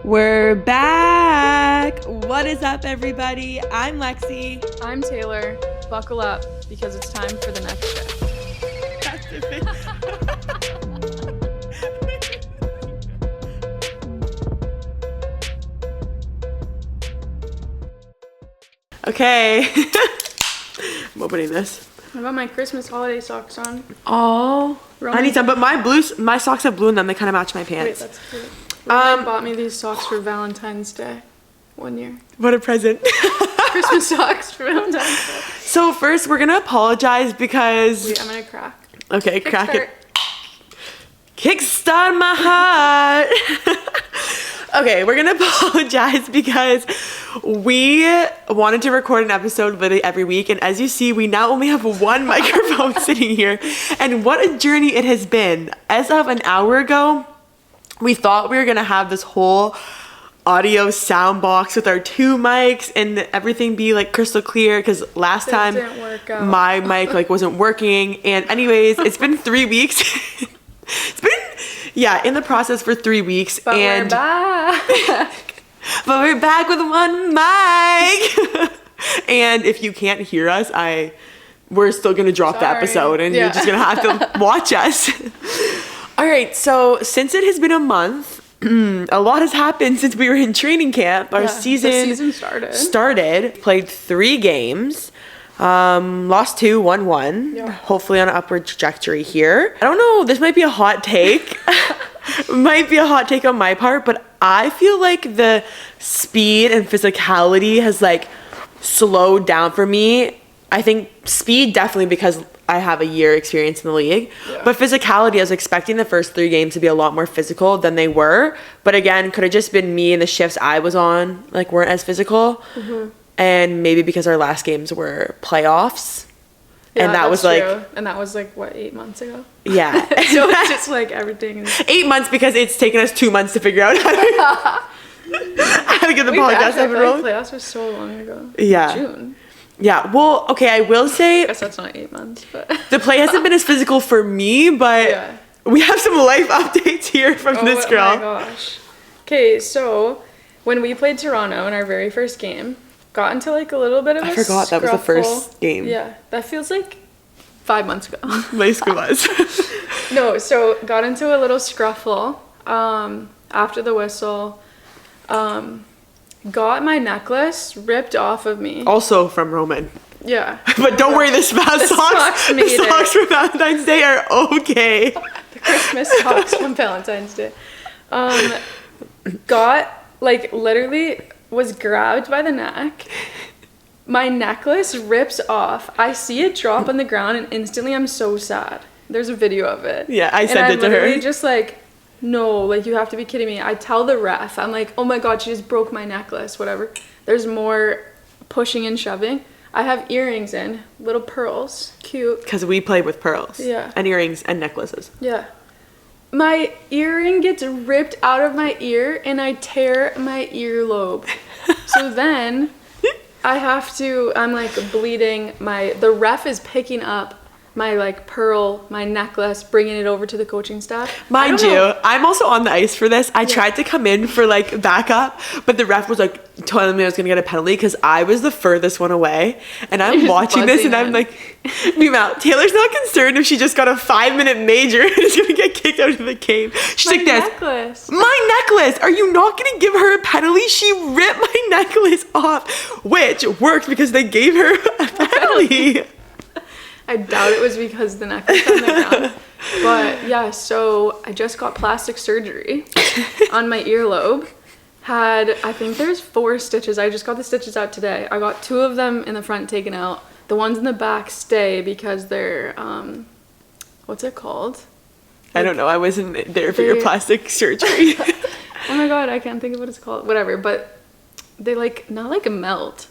We're back. What is up, everybody? I'm Lexi. I'm Taylor. Buckle up because it's time for the next shift. Okay. I'm opening this. I got my Christmas holiday socks on. Oh, I need some, but my socks have blue in them. They kind of match my Wait, pants. that's cute. Roman bought me these socks for Valentine's Day one year. What a present. Christmas socks for Valentine's Day. So first, we're gonna apologize because. Wait, I'm gonna crack. Okay, crack it. Kickstart my heart. Okay, we're gonna apologize because we wanted to record an episode literally every week, and as you see, we now only have one microphone sitting here, and what a journey it has been. As of an hour ago, we thought we were gonna have this whole audio sound box with our two mics and everything be like crystal clear, because last time didn't work out. my mic like wasn't working. And anyways, it's been 3 weeks. It's been in the process for 3 weeks, But and we're back. but we're back with one mic. And if you can't hear us, we're still gonna drop the Sorry. episode, and Yeah. you're just gonna have to watch us. All right, so since it has been a month, a lot has happened since we were in training camp. Our The season started. Played 3 games, lost 2, won 1. Yeah. Hopefully on an upward trajectory here. I don't know, this might be a hot take. Might be a hot take on my part, but I feel like the speed and physicality has like slowed down for me. I think speed definitely because I have a year experience in the league, but physicality, I was expecting the first 3 games to be a lot more physical than they were. But again, could have just been me and the shifts I was on like weren't as physical. And maybe because our last games were playoffs. Yeah, and that that's was like, true. And that was like, what, 8 months ago? yeah. So it's just like everything is 8 months because it's taken us 2 months to figure out how to get the podcast up and rolling. Playoffs was so long ago. Yeah. June. Yeah, well, okay, I will say I guess that's not 8 months, but the play hasn't been as physical for me, but yeah. we have some life updates here from this girl. Oh my gosh. Okay, so when we played Toronto in our very first game, got into like a little bit of a I forgot that was the first game. Yeah, that feels like 5 months ago. My school was. No, so got into a little scruffle after the whistle. Got my necklace ripped off of me. Also from Roman. Yeah. But don't worry, the socks. socks The made it. socks for Valentine's Day are okay. The Christmas socks from Valentine's Day. Got, like, literally was grabbed by the neck. My necklace rips off. I see it drop on the ground, and instantly I'm so sad. There's a video of it. Yeah, I And sent I'm it to literally her. just like, no, like, you have to be kidding me. I tell the ref, I'm like, oh my god, she just broke my necklace, whatever. There's more pushing and shoving. I have earrings in, little pearls, cute. Because we play with pearls. Yeah. And earrings and necklaces. Yeah. My earring gets ripped out of my ear and I tear my earlobe. So then I'm like bleeding. The ref is picking up my like pearl, my necklace, bringing it over to the coaching staff. Mind you, I'm also on the ice for this. I tried to come in for like backup, but the ref was like telling me I was gonna get a penalty because I was the furthest one away. And I'm You're watching this and buzzing I'm in. like, meanwhile, Taylor's not concerned if she just got a 5-minute major and is gonna get kicked out of the game. She's My like this. necklace. My necklace! Are you not gonna give her a penalty? She ripped my necklace off, which worked because they gave her a penalty. I doubt it was because the necklace on the ground. But yeah, so I just got plastic surgery on my earlobe. I think there's 4 stitches. I just got the stitches out today. I got 2 of them in the front taken out. The ones in the back stay because they're, what's it called? I don't know. I wasn't there for your plastic surgery. Oh my god, I can't think of what it's called. Whatever, but they like, not like a melt.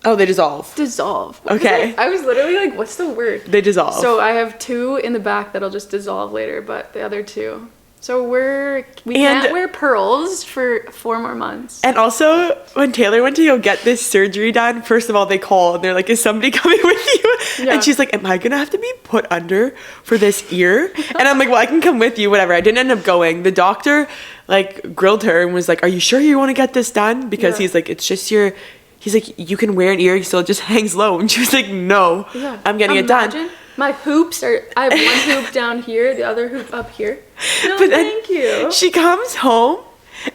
Oh, they dissolve. Dissolve. What was Okay. it? I was literally like, what's the word? They dissolve. So I have 2 in the back that'll just dissolve later, but the other 2 So we can't wear pearls for 4 more months. And also, when Taylor went to go get this surgery done, first of all, they call and they're like, is somebody coming with you? Yeah. And she's like, am I going to have to be put under for this ear? And I'm like, well, I can come with you, whatever. I didn't end up going. The doctor, like, grilled her and was like, are you sure you want to get this done? Because Yeah. he's like, it's just he's like, you can wear an ear so it just hangs low. And she was like, no, Yeah. I'm getting it done. My hoops I have one hoop down here, the other hoop up here. No, But then thank you. She comes home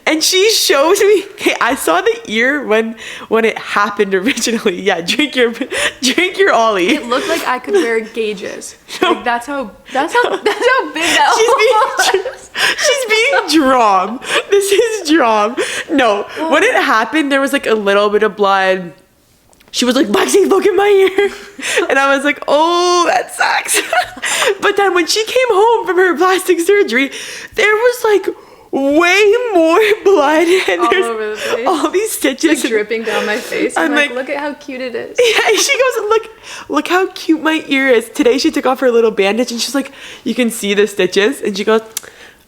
and she shows me, hey, I saw the ear when it happened originally. Yeah, drink your Ollie. It looked like I could wear gauges. Like that's how big that was. She's being drawn. This is drawn. No, when it happened, there was like a little bit of blood. She was like, Lexi, look at my ear. And I was like, oh, that sucks. But then when she came home from her plastic surgery, there was like way more blood. And All there's over the face. all these stitches. Like dripping down my face. I'm I'm like, like- look at how cute it is. Yeah, and she goes, look how cute my ear is. Today she took off her little bandage and she's like, you can see the stitches. And she goes,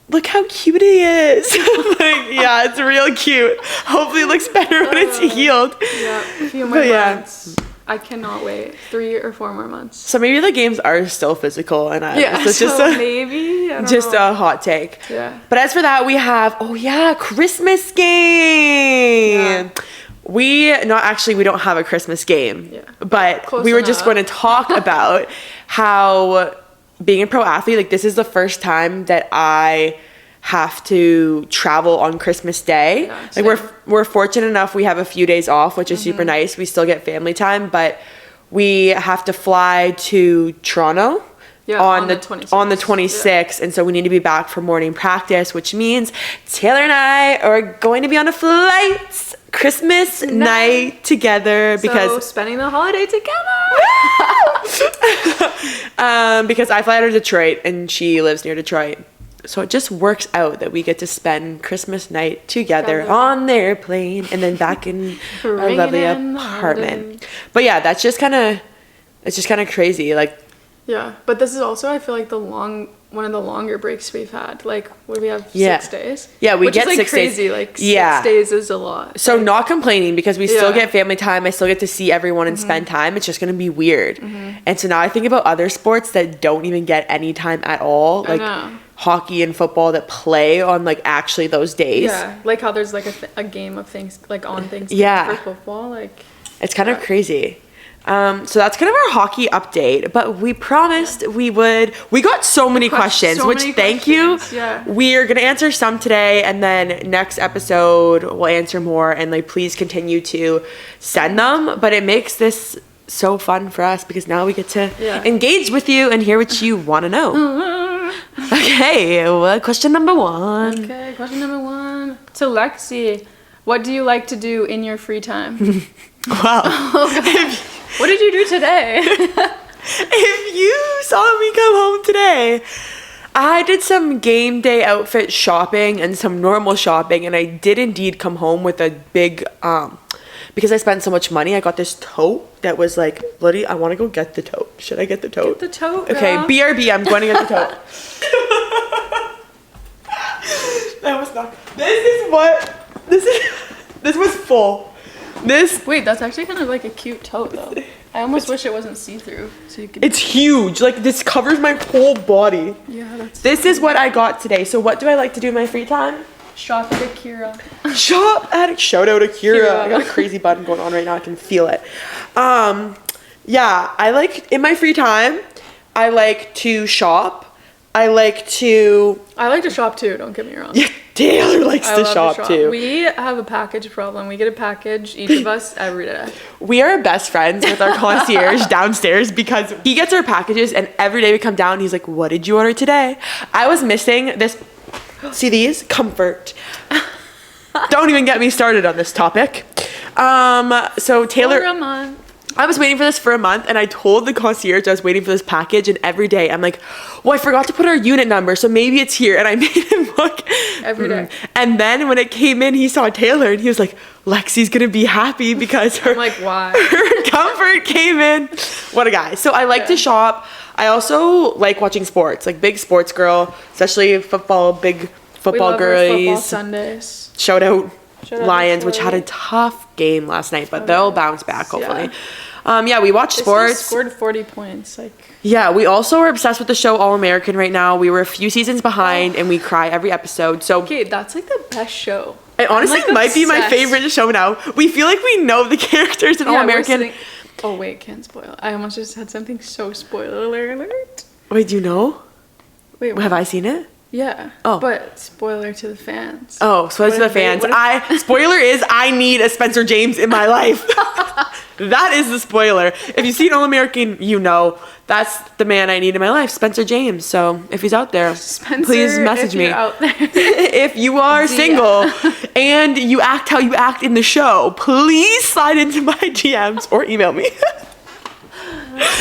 look how cute he is. I'm like, yeah, it's real cute. Hopefully it looks better when it's healed. Yeah, a few more But yeah. months. I cannot wait. 3 or 4 more months. So maybe the games are still physical and Yeah, it's so just a maybe. I don't just know. a hot take. Yeah. But as for that, we have Christmas game. Yeah. We don't have a Christmas game. Yeah. But Close we were just enough. going to talk about how being a pro athlete, like this is the first time that I have to travel on Christmas Day. Yeah, like same. we're fortunate enough we have a few days off, which is super nice. We still get family time, but we have to fly to Toronto. Yeah, on the 26th. On the 26th, and so we need to be back for morning practice, which means Taylor and I are going to be on a flight Christmas night together So because spending the holiday together. because I fly out of Detroit and she lives near Detroit. So it just works out that we get to spend Christmas night together on the airplane and then back in our Bringing lovely in the apartment. holidays. But yeah, it's just kind of crazy. Like, Yeah, but this is also, I feel like, one of the longer breaks we've had. Like, what do we have? Yeah. 6 days? Yeah, we Which get is, like, 6 days. crazy. Like, Yeah. 6 days is a lot. so not complaining because we still Yeah. get family time. I still get to see everyone and spend time. It's just going to be weird. And so now I think about other sports that don't even get any time at all. Like know. hockey and football that play on like actually those days. Yeah, like how there's like a game of things, like on Thanksgiving Yeah. for football. Like, It's kind of crazy. So that's kind of our hockey update, but we promised we would. We got so many questions, so which many thank you. questions, yeah. We're going to answer some today, and then next episode we'll answer more, and like please continue to send them, but it makes this so fun for us because now we get to Yeah. engage with you and hear what you want to know. Okay, well, question number 1. okay, question number 1. So, Lexi, what do you like to do in your free time? Wow. What did you do today? If you saw me come home today, I did some game day outfit shopping and some normal shopping, and I did indeed come home with a big because I spent so much money. I got this tote that was like, bloody, I want to go get the tote. Should I get the tote? The tote. Okay, girl. BRB, I'm going to get the tote. That was not. This was full. Wait, that's actually kind of like a cute tote, though. I almost wish it wasn't see-through, so you could. It's huge. Like this covers my whole body. Yeah, that's. This is what I got today. So what do I like to do in my free time? Shop at Akira. Shout out Akira. Akira. I got a crazy button going on right now. I can feel it. Yeah, I like in my free time, I like to shop. I like to shop too. Don't get me wrong. yeah, Taylor likes I to love shop too. We have a package problem. We get a package, each of us, every day. We are best friends with our concierge downstairs because he gets our packages and every day we come down, he's like, what did you order today? I was missing this. See these? Comfort. Don't even get me started on this topic. So Taylor, For a month. I was waiting for this for a month and I told the concierge I was waiting for this package, and every day I'm like, well, I forgot to put our unit number, so maybe it's here. And I made him look. Every day. And then when it came in, he saw Taylor and he was like, Lexi's gonna be happy because her, I'm like, why? her comfort came in. What a guy. So I like to shop. I also like watching sports, like big sports girl, especially football, big football we love our girlies. football Sundays. Shout out Shout out Lions, which Detroit. had a tough game last night, but Oh, they'll yeah. bounce back hopefully. Yeah. We watch They still sports. scored 40 points. Like, Yeah, we also are obsessed with the show All American right now. We were a few seasons behind, and we cry every episode. So okay, that's like the best show. it honestly I'm, like, might be my obsessed. favorite show now. We feel like we know the characters in All Yeah, we're American. sitting- Oh wait, can't spoil. I almost just had something so spoiler alert. Wait, do you know? Wait, Have I seen it? Yeah. Oh. But spoiler to the fans. Oh, spoiler to the What if they- fans. what if- Spoiler is I need a Spencer James in my life. That is the spoiler. If you've seen All American, you know that's the man I need in my life, Spencer James. So if he's out there, Spencer, please message if me. you're out there. If you are single and you act how you act in the show, please slide into my DMs or email me.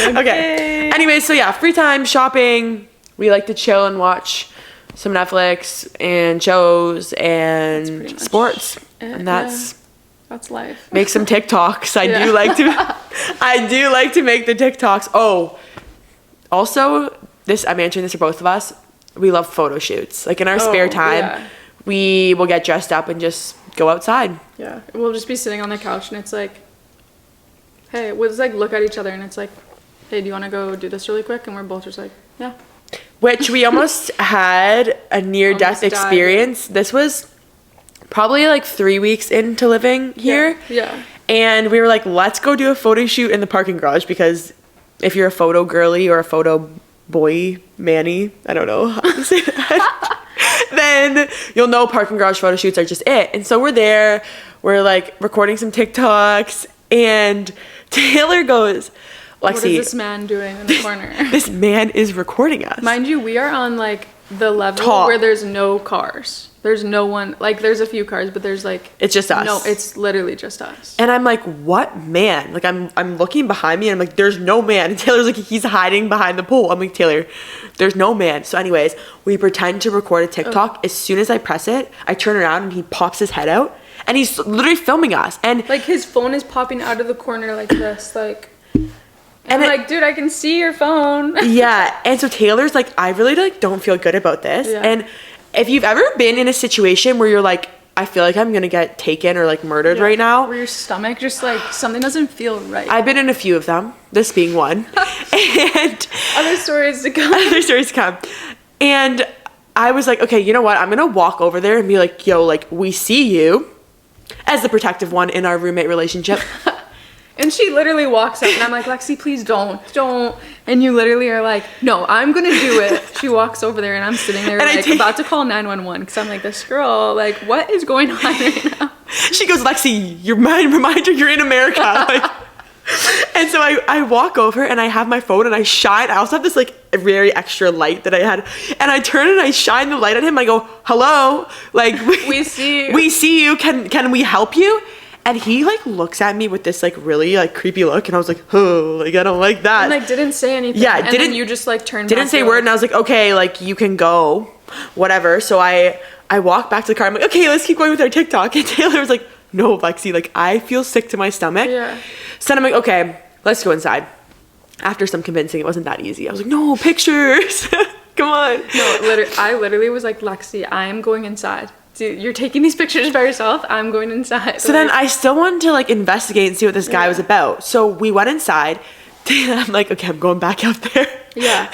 Okay. Anyway, so yeah, free time, shopping. We like to chill and watch some Netflix and shows and pretty much sports. it, And that's That's life. make some TikToks. I Yeah. do like to I do like to make the TikToks. Oh. Also, I'm answering this for both of us. We love photo shoots. Like in our spare time, yeah. we will get dressed up and just go outside. Yeah. We'll just be sitting on the couch and it's like, hey, we'll just like look at each other and it's like, hey, do you want to go do this really quick? And we're both just like, yeah. Which we almost had a near-death Almost died. experience. This was probably like 3 weeks into living here. Yeah. And we were like, let's go do a photo shoot in the parking garage because if you're a photo girly or a photo boy, manny, I don't know how to say that, then you'll know parking garage photo shoots are just it. And so we're there, we're like recording some TikToks, and Taylor goes, What is Lexi, this man doing in the corner? this man is recording us. Mind you, we are on like the level Top. where there's no cars. There's no one, like there's a few cars, but there's like, It's just us. no, it's literally just us. And I'm like, what man? Like I'm looking behind me and I'm like, there's no man. And Taylor's like, he's hiding behind the pole. I'm like, Taylor, there's no man. So anyways, we pretend to record a TikTok. As soon as I press it, I turn around and he pops his head out and he's literally filming us. And Like his phone is popping out of the corner like this, like. And I'm it- like, dude, I can see your phone. yeah, and so Taylor's like, I really like don't feel good about this. Yeah. And if you've ever been in a situation where you're like, I feel like I'm gonna get taken or like murdered right now, Where your stomach just like something doesn't feel right. I've been in a few of them, this being one. And Other stories to come. other stories come. And I was like, okay, you know what? I'm gonna walk over there and be like, yo, like, we see you as the protective one in our roommate relationship. And she literally walks up and I'm like, Lexi, please don't. And you literally are like, no, I'm gonna do it. She walks over there and I'm sitting there And I like take- about to call 911 because I'm like, this girl, like, what is going on right now? She goes, Lexi, your mind reminder you're in America. Like, and so I walk over and I have my phone and I shine. I also have this like very extra light that I had. And I turn and I shine the light at him. I go, hello, like We see you. we see you. Can we help you? And he like looks at me with this like really like creepy look. And I was like, oh, like I don't like that. And like didn't say anything. Yeah, and didn't- then you just like turned Didn't back say a to, word, like, and I was like, okay, like you can go, whatever. So I walk back to the car. I'm like, okay, let's keep going with our TikTok. And Taylor was like, no, Lexi, like I feel sick to my stomach. Yeah. So then I'm like, okay, let's go inside. After some convincing, it wasn't that easy. I was like, no, pictures. Come on. No, I literally was like, Lexi, I am going inside. Dude, you're taking these pictures by yourself. I'm going inside. So then I still wanted to like investigate and see what this guy was about. So we went inside. I'm like, okay, I'm going back out there. Yeah.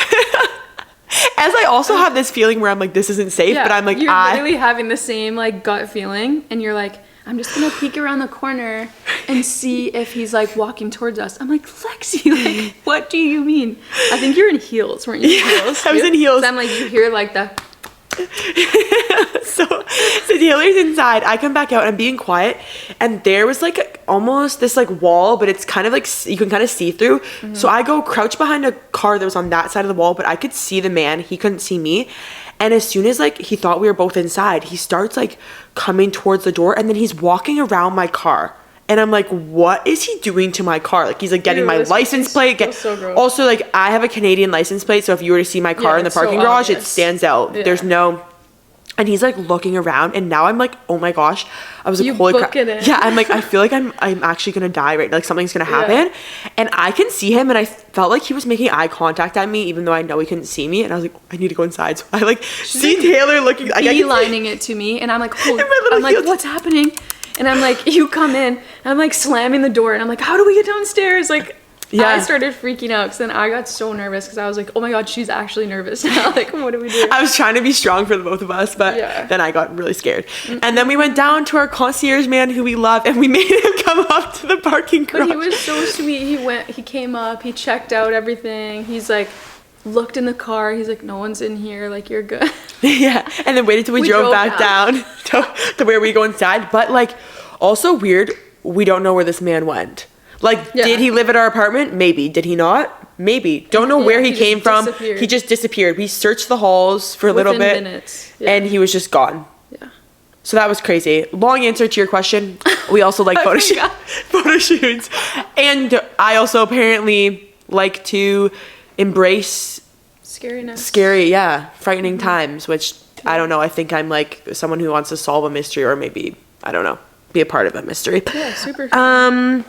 As I also have this feeling where I'm like, this isn't safe, Yeah, but I'm like, you're literally having the same like gut feeling, and you're like, I'm just gonna peek around the corner and see if he's like walking towards us. I'm like, Lexi, like, what do you mean? I think you're in heels, weren't you? In Yeah, heels? I was in heels. So I'm like, you hear like the. so Taylor's inside. I come back out and I'm being quiet, and there was like almost this like wall, but it's kind of like you can kind of see through. So I go crouch behind a car that was on that side of the wall, but I could see the man. He couldn't see me. And as soon as like he thought we were both inside, he starts like coming towards the door, and then he's walking around my car. And I'm like, what is he doing to my car? Like he's like getting Ew, my this license plate. feels so gross. Also, like I have a Canadian license plate, so if you were to see my car Yeah, in the it's so parking garage, it obvious. stands out. Yeah. There's no And he's like looking around, and now I'm like, oh my gosh. I was like, You holy crap. book it in. Yeah, I'm like, I feel like I'm actually gonna die right now. Like something's gonna happen. And I can see him, and I felt like he was making eye contact at me, even though I know he couldn't see me. And I was like, I need to go inside. So I like see like, Taylor looking like beelining it to me, and I'm like, holy, In my little I'm like, heels. what's happening? And I'm like, you come in, and I'm like slamming the door, and I'm like, how do we get downstairs? Like, Yeah. I started freaking out because then I got so nervous because I was like, oh my god, she's actually nervous now. Like, what do we do? I was trying to be strong for the both of us, but Yeah. then I got really scared. And then we went down to our concierge man who we love, and we made him come up to the parking garage. But he was so sweet. He came up, he checked out everything. He's like, looked in the car. He's like, no one's in here. Like, you're good. Yeah, and then waited till we drove back down to where we go inside. But like, also weird, we don't know where this man went. Like, Yeah. did he live at our apartment? Maybe. Did he not? Maybe. Don't know where he he came just from. disappeared. He just disappeared. We searched the halls for a little bit, Within minutes. Yeah. and he was just gone. Yeah. So that was crazy. Long answer to your question. We also like photo forgot. photo shoots, and I also apparently like to embrace Scariness. scary, frightening times. Which I don't know. I think I'm like someone who wants to solve a mystery, or maybe I don't know, be a part of that mystery. Yeah, super fun.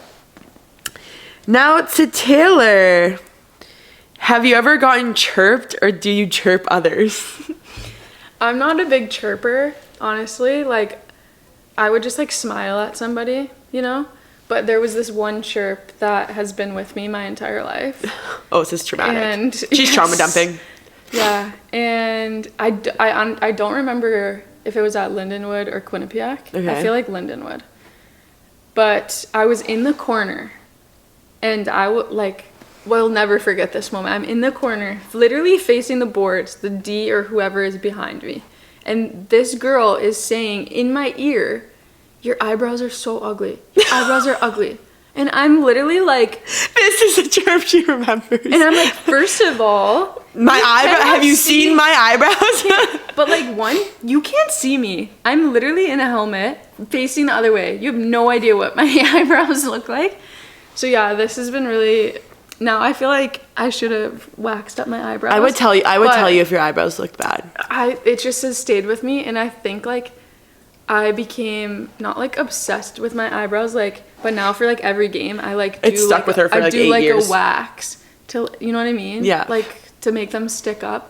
Now to Taylor. Have you ever gotten chirped, or do you chirp others? I'm not a big chirper, honestly. Like, I would just like smile at somebody, you know? But there was this one chirp that has been with me my entire life. Oh, this is traumatic. And She's trauma dumping. Yeah, and I don't remember if it was at Lindenwood or Quinnipiac. Okay. I feel like Lindenwood. But I was in the corner, and will never forget this moment. I'm in the corner, literally facing the boards, the D or whoever is behind me. And this girl is saying in my ear, your eyebrows are so ugly. Your eyebrows are ugly. And I'm literally like... This is a chirp she remembers. And I'm like, first of all... My eyebrow. cannot Have you see- seen my eyebrows? But like, one, you can't see me. I'm literally in a helmet facing the other way. You have no idea what my eyebrows look like. So yeah, this has been really... Now I feel like I should have waxed up my eyebrows. I would tell you. but Tell you if your eyebrows looked bad. It just has stayed with me, and I think like I became not like obsessed with my eyebrows, like, but now for like every game I like do It stuck like, with her for, I like, do 8 like years. a wax to, you know what I mean? Yeah. Like to make them stick up.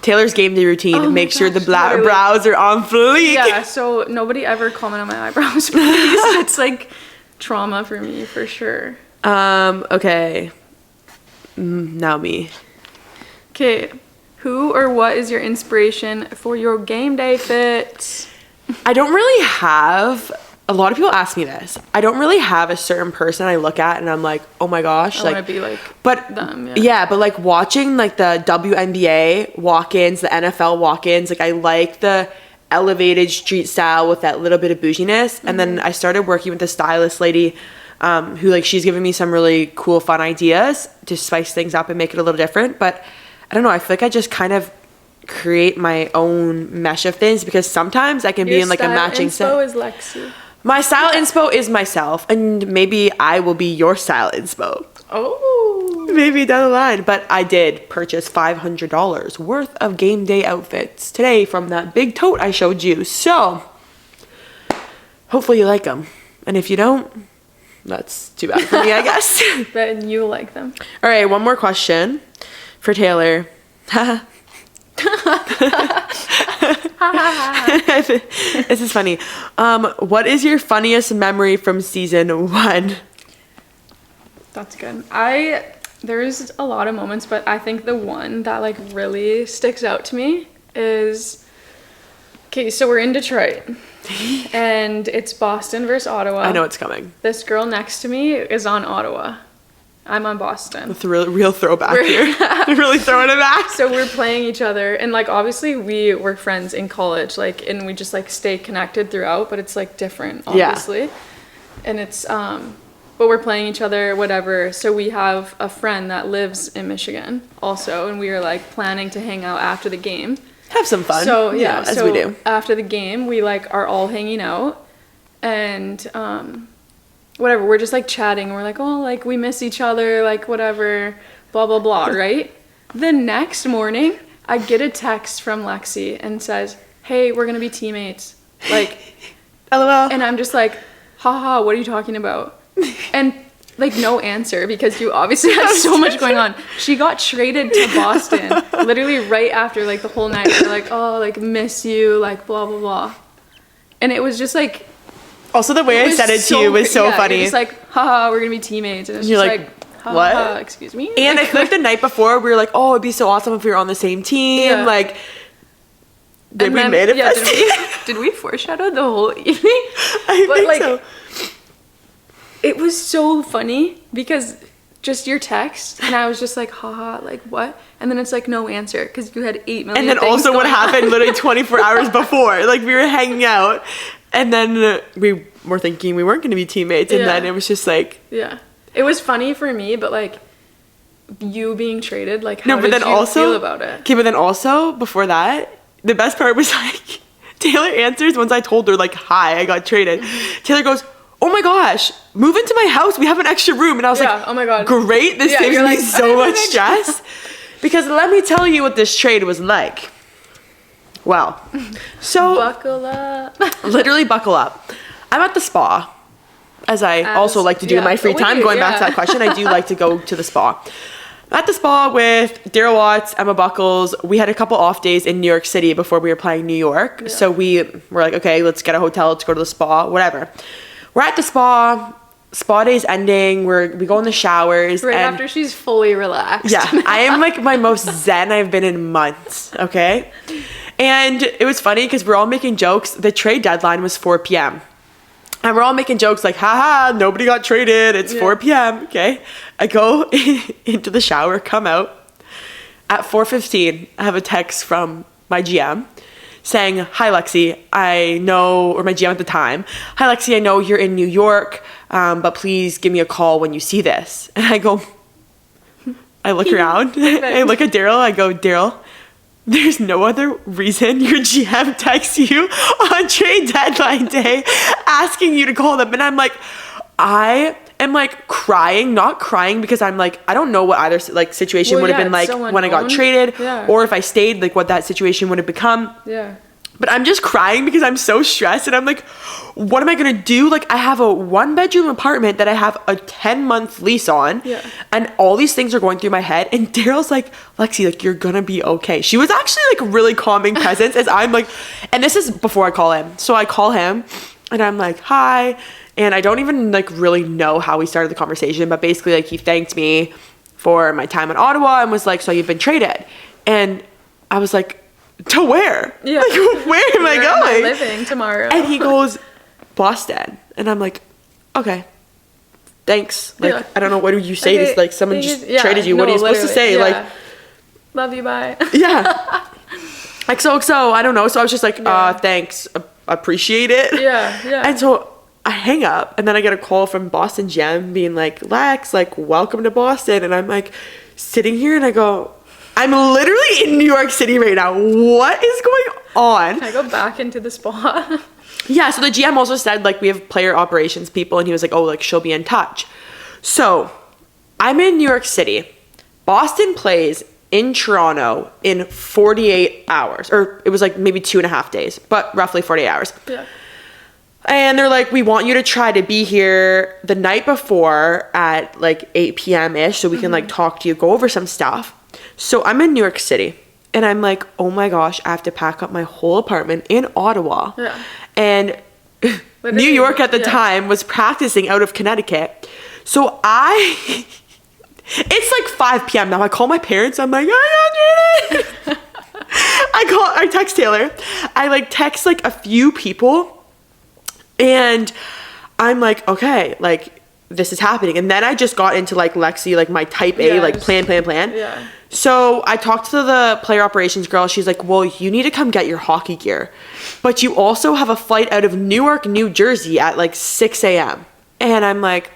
Taylor's game day routine. Oh my Make sure the gosh, literally. brows are on fleek. Yeah, so nobody ever comment on my eyebrows, please. It's like trauma for me for sure. Okay. Now me. Okay, who or what is your inspiration for your game day fits? I don't really have. A lot of people ask me this. I don't really have a certain person I look at and I'm like, oh my gosh, I like. want to be like But them. yeah, but like watching like the WNBA walk-ins, the NFL walk-ins, like I like the elevated street style with that little bit of bouginess. And then I started working with a stylist lady who like she's giving me some really cool, fun ideas to spice things up and make it a little different. But I don't know. I feel like I just kind of create my own mesh of things because sometimes I can be in like a matching set. Your style inspo is Lexi. My style inspo is myself, and maybe I will be your style inspo. Oh. Maybe down the line. But I did purchase $500 worth of game day outfits today from that big tote I showed you. So, hopefully you like them. And if you don't, that's too bad for me, I guess. Then you like them. All right, one more question for Taylor. This is funny. What is your funniest memory from season 1? That's good. There's a lot of moments, but I think the one that like really sticks out to me is, okay, so we're in Detroit and it's Boston versus Ottawa. I know it's coming. This girl next to me is on Ottawa. I'm on Boston. It's a real throwback here. Really throwing it back. So we're playing each other, and like obviously we were friends in college, like, and we just like stay connected throughout, but it's like different, obviously. And it's but we're playing each other, whatever. So we have a friend that lives in Michigan also, and we are like planning to hang out after the game. Have some fun. So you know, as we do. After the game, we like are all hanging out, and whatever, we're just like chatting. We're like, oh, like we miss each other, like whatever, blah blah blah, right? The next morning, I get a text from Lexi and says, hey, we're gonna be teammates. Like, LOL. and I'm just like, haha, what are you talking about? And like no answer because you obviously had so much going on. She got traded to Boston literally right after like the whole night. They're like, oh, like miss you, like blah blah blah. And it was just like, Also, the way I said it to you was so funny. You're just like, haha, we're gonna be teammates, and it's You're just like, ha, what? ha, excuse me. And I feel like the night before, we were like, oh, it'd be so awesome if we were on the same team. Yeah. Like, did And we then- manifest yeah, it? did we foreshadow the whole evening? I But, think like, so. It was so funny because just your text, and I was just like, haha, like what? And then it's like no answer because you had 8 million. And then things also what going on. happened literally 24 hours before. Like, we were hanging out, and then we were thinking we weren't going to be teammates. And Yeah. then it was just like, Yeah, it was funny for me, but like you being traded, like how no, but did then you also, feel about it? Okay, but then also, before that, the best part was like, Taylor answers once I told her, like, hi, I got traded. Mm-hmm. Taylor goes, oh my gosh, move into my house. We have an extra room. And I was Yeah, like, oh my God. great. This Yeah, saves you're me like, so much stress. Because let me tell you what this trade was like. Well, so Buckle up. literally buckle up. I'm at the spa, as I also like to do in my free time. Going back to that question, I do like to go to the spa. At the spa with Daryl Watts, Emma Buckles. We had a couple off days in New York City before we were playing New York. So we were like, okay, let's get a hotel, let's go to the spa, whatever. We're at the spa. Spa day's ending. We go in the showers. Right and after she's fully relaxed. yeah, I am like my most zen I've been in months, okay? And it was funny because we're all making jokes. The trade deadline was 4 p.m. And we're all making jokes like, haha, nobody got traded. It's 4 p.m., okay? I go into the shower, come out. At 4:15, I have a text from my GM saying, hi, Lexi, I know, or my GM at the time, hi, Lexi, I know you're in New York, but please give me a call when you see this. And I go, I look around, I look at Daryl, I go, Daryl, there's no other reason your GM texts you on trade deadline day asking you to call them. And I'm like, I am like crying, not crying because I'm like, I don't know what either like situation Well, would have yeah, been it's like so when I got unknown. traded Yeah. or if I stayed, like what that situation would have become. Yeah. But I'm just crying because I'm so stressed and I'm like, what am I gonna do? Like, I have a 1-bedroom apartment that I have a 10-month lease on. Yeah. And all these things are going through my head. And Daryl's like, Lexi, like, you're gonna be okay. She was actually like a really calming presence as I'm like, and this is before I call him. So I call him and I'm like, hi. And I don't even like really know how we started the conversation, but basically like he thanked me for my time in Ottawa and was like, so you've been traded. And I was like, to where? Yeah. Like, where am I Where am going? living tomorrow? And he goes, Boston. And I'm like, okay, thanks. Like, Yeah. I don't know, what do you say? Okay, to like, someone thank just you. Yeah, traded you. What are no, you supposed to say? literally, Like, yeah. Love you, bye. yeah. Like, so, I don't know. So I was just like, Yeah. thanks. Appreciate it. Yeah, yeah. And so I hang up and then I get a call from Boston Gem being like, Lex, like, welcome to Boston. And I'm like sitting here and I go, I'm literally in New York City right now. What is going on? Can I go back into the spa? Yeah, so the GM also said, like, we have player operations people, and he was like, oh, like, she'll be in touch. So, I'm in New York City. Boston plays in Toronto in 48 hours, or it was like maybe 2.5 days, but roughly 48 hours. Yeah. And they're like, we want you to try to be here the night before at like 8 p.m.-ish so we can like talk to you, go over some stuff. So I'm in New York City and I'm like, oh my gosh, I have to pack up my whole apartment in Ottawa. Yeah. And New York at the time was practicing out of Connecticut. So it's like 5 p.m. now. I call my parents. I'm like, I got traded. I text Taylor. I like text like a few people and I'm like, okay, like this is happening. And then I just got into like Lexi, like my type A, like plan. Yeah. So I talked to the player operations girl. She's like, well, you need to come get your hockey gear. But you also have a flight out of Newark, New Jersey at like 6 a.m. And I'm like,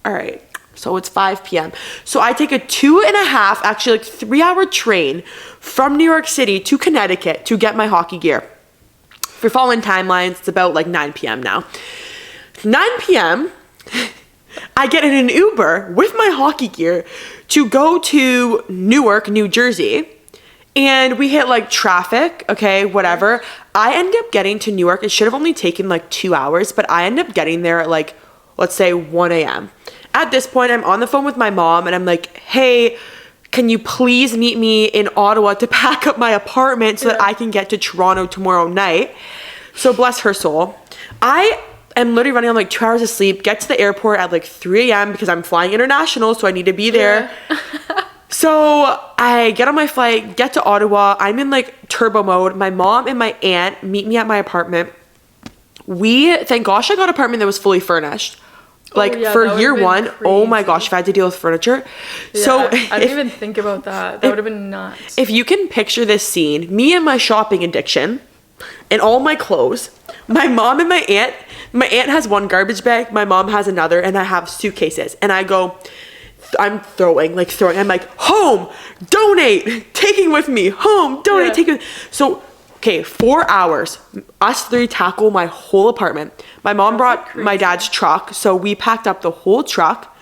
all right. So it's 5 p.m. So I take a 2.5, actually like 3-hour train from New York City to Connecticut to get my hockey gear. If you're following timelines, it's about like 9 p.m. now. 9 p.m., I get in an Uber with my hockey gear to go to Newark, New Jersey. And we hit like traffic, okay, whatever. I ended up getting to Newark. It should have only taken like 2 hours, but I ended up getting there at like, let's say 1 a.m. At this point, I'm on the phone with my mom and I'm like, hey, can you please meet me in Ottawa to pack up my apartment so that I can get to Toronto tomorrow night? So bless her soul. I am literally running on like 2 hours of sleep, get to the airport at like 3 a.m. because I'm flying international, so I need to be there. So I get on my flight, get to Ottawa. I'm in like turbo mode. My mom and my aunt meet me at my apartment. Thank gosh I got an apartment that was fully furnished. Like for year one, oh my gosh, if I had to deal with furniture. Yeah, So I didn't even think about that. That would have been nuts. if you can picture this scene, me and my shopping addiction and all my clothes, my mom and my aunt has one garbage bag, my mom has another, and I have suitcases. And I'm throwing. I'm like, home, donate, taking with me, home, donate, taking. So, okay, 4 hours, us three tackle my whole apartment. My mom brought my dad's truck, so we packed up the whole truck.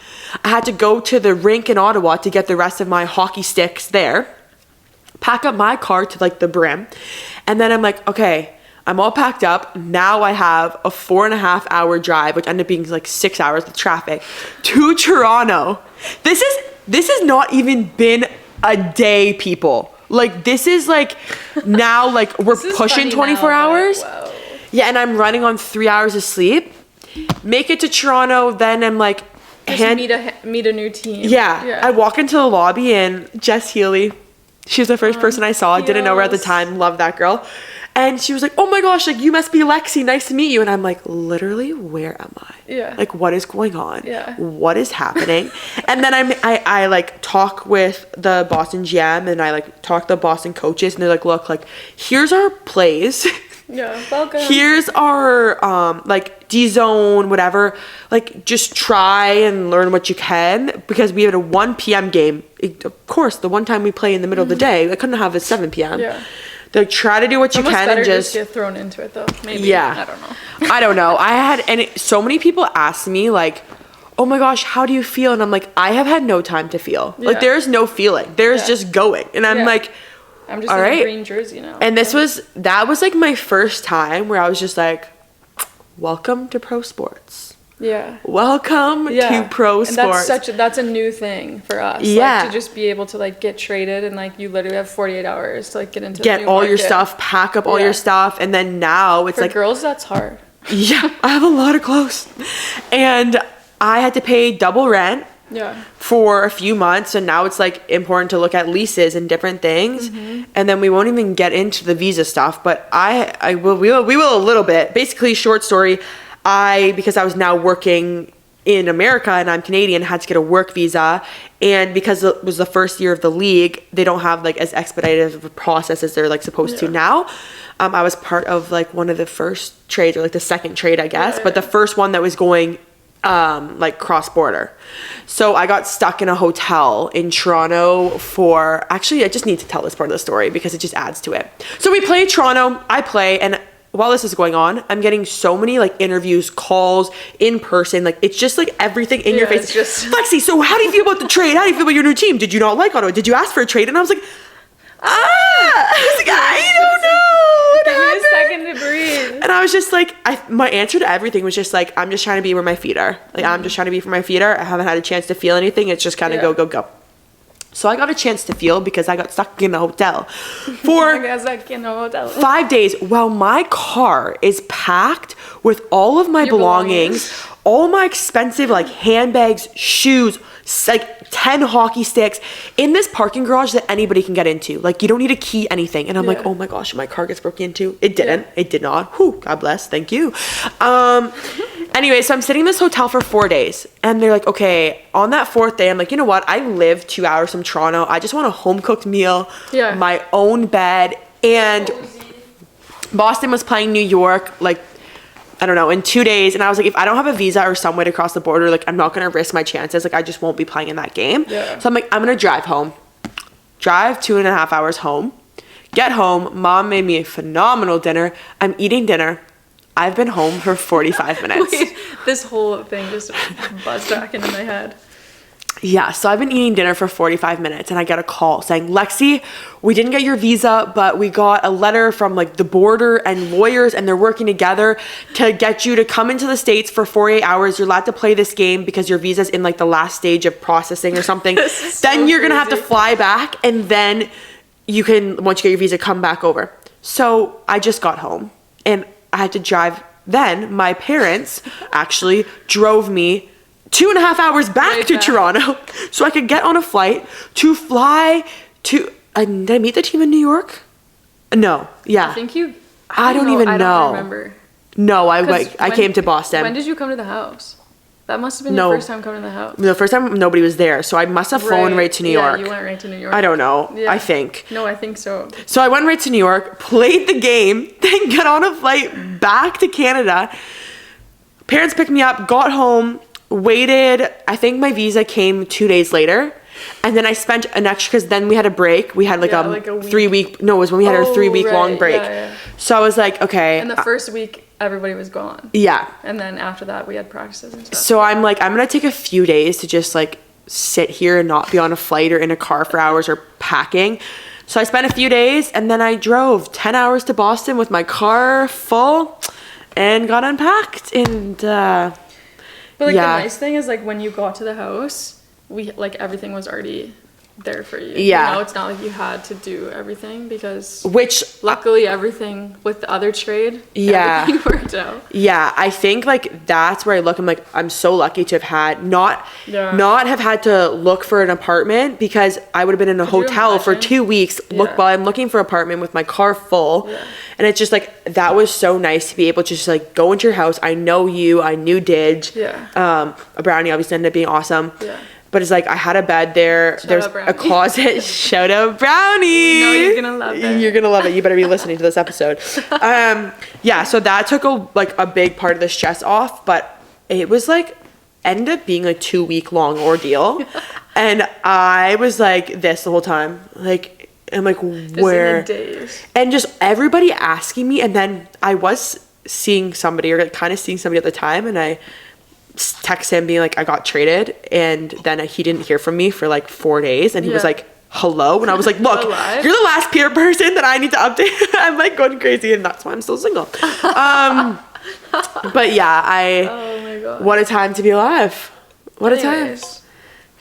I had to go to the rink in Ottawa to get the rest of my hockey sticks there, pack up my car to like the brim, and then I'm like, okay, I'm all packed up. Now I have a 4.5 hour drive, which ended up being like 6 hours with traffic, to Toronto. This has not even been a day, people. Like this is like now like we're pushing 24 hours. Wow. Yeah, and I'm running on 3 hours of sleep. Make it to Toronto, then I'm like Meet a new team. Yeah. I walk into the lobby and Jess Healy, she was the first person I saw. Didn't know her at the time. Love that girl. And she was like, oh my gosh, like you must be Lexi. Nice to meet you. And I'm like, literally, where am I? Yeah. Like, what is going on? Yeah. What is happening? And then I like talk with the Boston GM and I like talk to the Boston coaches and they're like, look, like here's our plays. Yeah. Welcome. Here's our like D-zone, whatever. Like just try and learn what you can because we had a 1 p.m. game. Of course, the one time we play in the middle of the day, I couldn't have a 7 p.m. Yeah. Like try to do what you can and just get thrown into it though. Maybe. Yeah. I don't know. I don't know. So many people ask me like, oh my gosh, how do you feel? And I'm like, I have had no time to feel. Like there's no feeling. There's just going. And I'm like, I'm just all in right. a green jersey now. And that was like my first time where I was just like, welcome to pro sports. Yeah. Welcome to pro sports. That's a new thing for us. Yeah. Like, to just be able to like get traded and like you literally have 48 hours to like get into get the new all market. your stuff, pack up all your stuff, and then now it's for like girls that's hard. Yeah, I have a lot of clothes. And I had to pay double rent. Yeah. For a few months, and now it's like important to look at leases and different things. And then we won't even get into the visa stuff, but we will a little bit. Basically, short story, because I was now working in America and I'm Canadian, had to get a work visa, and because it was the first year of the league, they don't have like as expedited of a process as they're like supposed to now. I was part of like one of the first trades, or like the second trade, I guess, but the first one that was going like cross border. So I got stuck in a hotel in Toronto actually I just need to tell this part of the story because it just adds to it. So we play Toronto, I play, and while this is going on, I'm getting so many like interviews, calls, in person, like it's just like everything in your face. Just Lexi, so how do you feel about the trade? How do you feel about your new team? Did you not like Ottawa? Did you ask for a trade? And I was like, I don't know. Give me a second to breathe. And I was just like, my answer to everything was just like, I'm just trying to be where my feet are. Like, I'm just trying to be where my feet are. I haven't had a chance to feel anything. It's just kind of go. So I got a chance to feel because I got stuck in a hotel for 5 days while my car is packed with all of my belongings, all my expensive like handbags, shoes, like 10 hockey sticks in this parking garage that anybody can get into. Like you don't need a key, anything. And I'm like, oh my gosh, my car gets broken into. It didn't. It did not. Whew, God bless. Thank you. Anyway, so I'm sitting in this hotel for 4 days and they're like, okay, on that fourth day, I'm like, you know what? I live 2 hours from Toronto. I just want a home cooked meal, my own bed. And Boston was playing New York, like, I don't know, in 2 days. And I was like, if I don't have a visa or some way to cross the border, like I'm not going to risk my chances. Like I just won't be playing in that game. Yeah. So I'm like, I'm going to drive home, drive 2.5 hours home, get home. Mom made me a phenomenal dinner. I'm eating dinner. I've been home for 45 minutes. Wait, this whole thing just buzzed back into my head. Yeah, so I've been eating dinner for 45 minutes and I get a call saying, Lexi, we didn't get your visa, but we got a letter from like the border and lawyers and they're working together to get you to come into the States for 48 hours. You're allowed to play this game because your visa's in like the last stage of processing or something. Then so you're going to have to crazy. fly back and then you can, once you get your visa, come back over. So I just got home and I had to drive. Then my parents actually drove me 2.5 hours back Right to back. Toronto so I could get on a flight to fly to. Did I meet the team in New York? No. Yeah. I think you. I don't even I know. don't remember. No, I 'Cause I when- came to Boston. When did you come to the house? That must have been No. your first time coming to the house. The first time nobody was there, so I must have flown right to New Yeah, York. you went right to New York. I don't know. Yeah. I think. No, I think so. So I went right to New York, played the game, then got on a flight back to Canada. Parents picked me up, got home, waited. I think my visa came 2 days later. And then I spent an extra, because then we had a break. We had like, Yeah, a, like a week. 3 week, no, it was when we had our Oh, 3 week long right. break. Yeah, yeah. So I was like, okay. And the first week, everybody was gone. Yeah. And then after that, we had practices and stuff. So I'm like, I'm going to take a few days to just like sit here and not be on a flight or in a car for hours or packing. So I spent a few days and then I drove 10 hours to Boston with my car full and got unpacked. And But like yeah. the nice thing is like when you got to the house, we like everything was already there for you. Yeah. You know, it's not like you had to do everything because which, luckily everything with the other trade, Yeah. everything worked out. yeah, I think like that's where I look. I'm like, I'm so lucky to have had not have had to look for an apartment because I would have been in a Could you hotel for imagine? 2 weeks. Look, Yeah. while I'm looking for an apartment with my car full, Yeah. and it's just like that was so nice to be able to just like go into your house. I know you. I knew Didge. Yeah. A brownie obviously ended up being awesome. Yeah. But it's like I had a bed there. There's out a Brownie. closet. Shout out Brownie. We know you're gonna love it. You're gonna love it. You better be listening to this episode. Yeah. So that took a big part of the stress off, but it was like ended up being a 2 week long ordeal, and I was like this the whole time. Like I'm like Just where in the days. and just everybody asking me, and then I was seeing somebody or kind of seeing somebody at the time, and I text him being like I got traded, and then he didn't hear from me for like 4 days, and he was Yeah. like hello, and I was like look, Alive? you're the last peer person that I need to update. I'm like going crazy, and that's why I'm still single. But yeah, Oh my god. what a time to be alive. What a time. Anyways,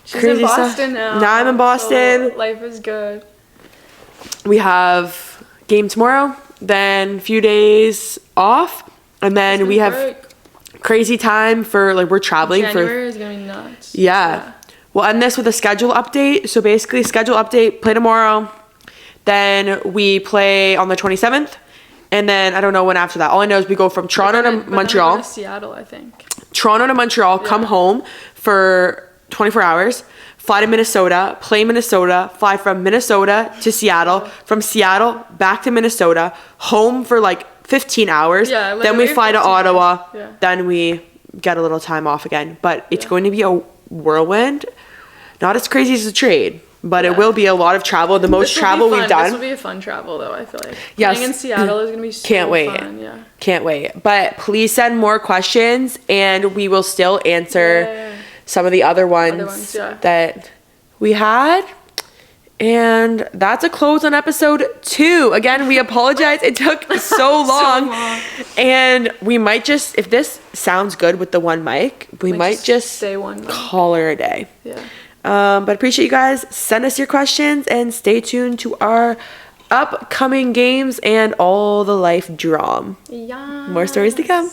she's Crazy in stuff. Boston now. Now I'm in Boston. So life is good. We have game tomorrow, then a few days off, and then we have Break. crazy time for like we're traveling January is gonna be nuts. for yeah. We'll end this with a schedule update. So basically, schedule update, play tomorrow, then we play on the 27th, and then I don't know when after that. All I know is we go from Toronto to But then we're Montreal. going to Seattle, I think. Toronto to Montreal, come Yeah. home for 24 hours, fly to Minnesota, play Minnesota, fly from Minnesota to Seattle, from Seattle back to Minnesota, home for like 15 hours. Yeah, like then we literally fly to 15 hours. Ottawa. Yeah. Then we get a little time off again. But it's Yeah. going to be a whirlwind. Not as crazy as the trade, but it Yeah. will be a lot of travel. The most This will be travel we've fun. done. This will be a fun travel, though, I feel like. Yes. Playing in Seattle is going to be so Can't wait. fun. Yeah. Can't wait. But please send more questions and we will still answer Yeah. some of the other ones, ones, yeah. that we had. And that's a close on episode 2. Again, we apologize. It took so long. long. And we might just, if this sounds good with the one mic, we might just stay one month. call her a day. Yeah. But appreciate you guys. Send us your questions and stay tuned to our upcoming games and all the life drum. Yeah. More stories to come.